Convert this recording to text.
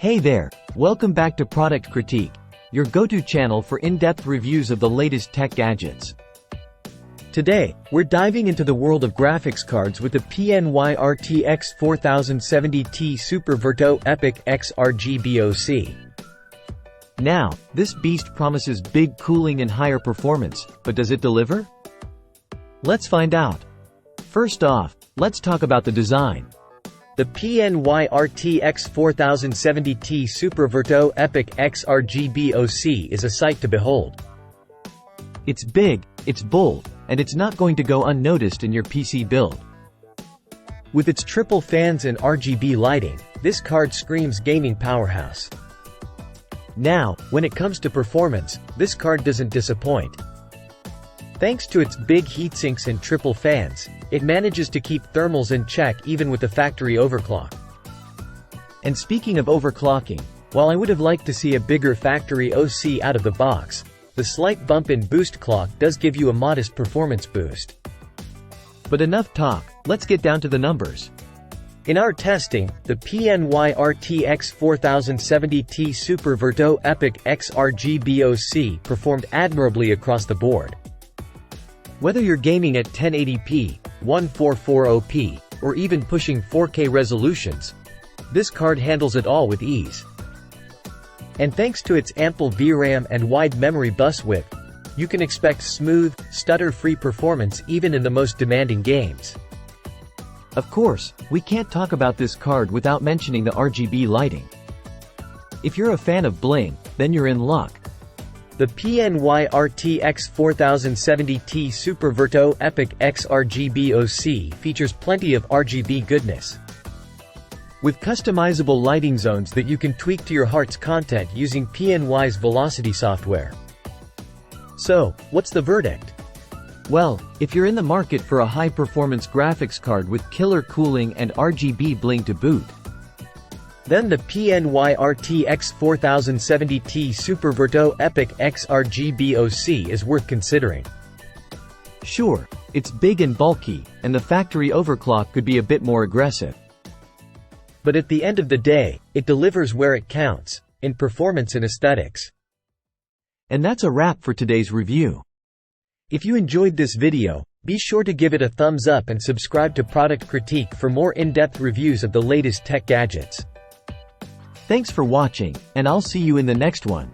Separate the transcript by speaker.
Speaker 1: Hey there, welcome back to Product Critique, your go-to channel for in-depth reviews of the latest tech gadgets. Today, we're diving into the world of graphics cards with the PNY RTX 4070Ti Super Verto Epic X RGB. Now, this beast promises big cooling and higher performance, but does it deliver? Let's find out. First off, let's talk about the design. The PNY RTX 4070Ti Super Verto Epic X RGB is a sight to behold. It's big, it's bold, and it's not going to go unnoticed in your PC build. With its triple fans and RGB lighting, this card screams gaming powerhouse. Now, when it comes to performance, this card doesn't disappoint. Thanks to its big heatsinks and triple fans, it manages to keep thermals in check even with the factory overclock. And speaking of overclocking, while I would have liked to see a bigger factory OC out of the box, the slight bump in boost clock does give you a modest performance boost. But enough talk, let's get down to the numbers. In our testing, the PNY RTX 4070Ti Super Verto Epic X RGB performed admirably across the board. Whether you're gaming at 1080p, 1440p, or even pushing 4K resolutions, this card handles it all with ease. And thanks to its ample VRAM and wide memory bus width, you can expect smooth, stutter-free performance even in the most demanding games. Of course, we can't talk about this card without mentioning the RGB lighting. If you're a fan of bling, then you're in luck. The PNY RTX 4070Ti Super Verto Epic X RGB features plenty of RGB goodness. With customizable lighting zones that you can tweak to your heart's content using PNY's Velocity software. So, what's the verdict? Well, if you're in the market for a high-performance graphics card with killer cooling and RGB bling to boot, then the PNY RTX 4070Ti Super Verto Epic X RGB is worth considering. Sure, it's big and bulky, and the factory overclock could be a bit more aggressive. But at the end of the day, it delivers where it counts, in performance and aesthetics. And that's a wrap for today's review. If you enjoyed this video, be sure to give it a thumbs up and subscribe to Product Critique for more in-depth reviews of the latest tech gadgets. Thanks for watching, and I'll see you in the next one.